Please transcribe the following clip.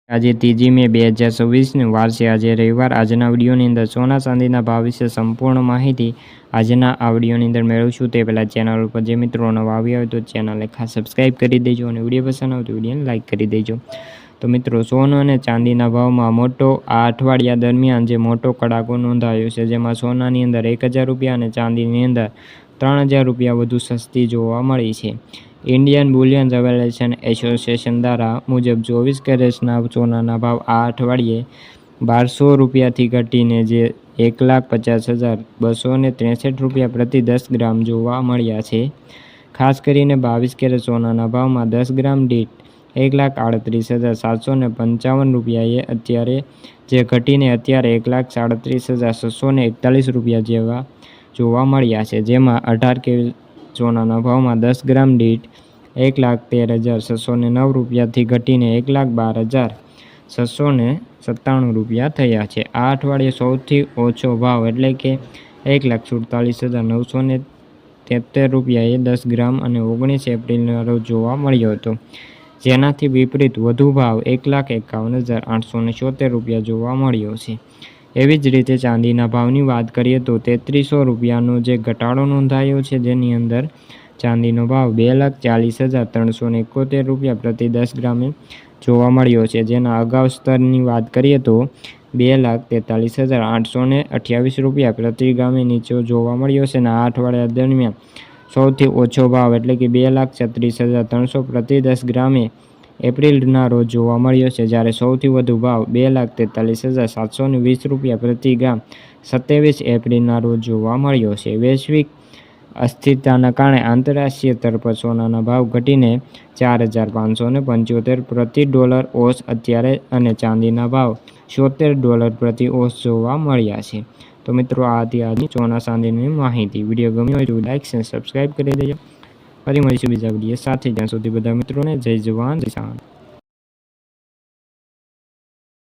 આજે 3 મે 2024 વાર છે। આજે રવિવાર। આજના વિડીયોની અંદર સોના ચાંદીના ભાવ વિશે સંપૂર્ણ માહિતી આજના આ વિડીયોની અંદર મેળવશું। તે પહેલાં ચેનલ ઉપર જે મિત્રો નવા આવ્યા હોય તો ચેનલને ખાસ સબસ્ક્રાઈબ કરી દેજો અને વિડીયો પસંદ આવે તો વિડીયોને લાઇક કરી દેજો। તો મિત્રો, સોનું અને ચાંદીના ભાવમાં આ અઠવાડિયા દરમિયાન જે મોટો કડાકો નોંધાયો છે, જેમાં સોનાની અંદર 1000 રૂપિયા અને ચાંદીની અંદર 3000 રૂપિયા વધુ સસ્તી જોવા મળી છે। ઇન્ડિયન બુલિયન રેવલ્યુશન એસોસિએશન દ્વારા મુજબ 24 કેરેટના સોનાના ભાવ આ અઠવાડિયે 1200 રૂપિયાથી ઘટીને જે 1,50,263 રૂપિયા પ્રતિ 10 ગ્રામ જોવા મળ્યા છે। ખાસ કરીને 22 કેરેટ સોનાના ભાવમાં 10 ગ્રામ દીઠ 1,38,755 રૂપિયાએ અત્યારે જે ઘટીને અત્યારે 1,37,641 રૂપિયા જેવા જોવા મળ્યા છે। જેમાં 18 કેરેટ સોનાના ભાવમાં 10 ગ્રામ દીઠ 1,13,609 રૂપિયાથી ઘટીને 1,12,697 રૂપિયા થયા છે। આ અઠવાડિયે સૌથી ઓછો ભાવ એટલે કે 1,47,973 રૂપિયાએ 10 ગ્રામ અને 19 એપ્રિલના રોજ જોવા મળ્યો હતો। જેનાથી વિપરીત વધુ ભાવ 1,51,876 રૂપિયા જોવા મળ્યો છે। એવી જ રીતે ચાંદીના ભાવની વાત કરીએ તો 3300 રૂપિયાનો જે ઘટાડો નોંધાયો છે, જેની અંદર ચાંદીનો ભાવ 2,40,371 રૂપિયા પ્રતિ 10 ગ્રામે જોવા મળ્યો છે। જેના અગાઉ સ્તરની વાત કરીએ તો 2,43,828 રૂપિયા પ્રતિ ગ્રામે નીચે જોવા મળ્યો છે અને આ અઠવાડિયા દરમિયાન સૌથી ઓછો ભાવ એટલે કે 2,36,300 પ્રતિ 10 ગ્રામે એપ્રિલના રોજ જોવા મળ્યો છે, જ્યારે સૌથી વધુ ભાવ 2,43,720 રૂપિયા પ્રતિ ગ્રામ 27 એપ્રિલના રોજ જોવા મળ્યો છે। વૈશ્વિક અસ્થિરતાના કારણે આંતરરાષ્ટ્રીય સ્તર પર સોનાના ભાવ ઘટીને 4,575 પ્રતિ ડોલર ઓસ અત્યારે અને ચાંદીના ભાવ $70 પ્રતિ ઓસ જોવા મળ્યા છે। તો મિત્રો, આ હતી આજની સોના ચાંદીની માહિતી। વિડીયો ગમ્યો હોય તો લાઇક અને સબસ્ક્રાઈબ કરી દેજો। ફરી મળીશું બીજા વિડીયો સાથે। જ્યાં સુધી બધા મિત્રોને જય જવાન જય કિસાન।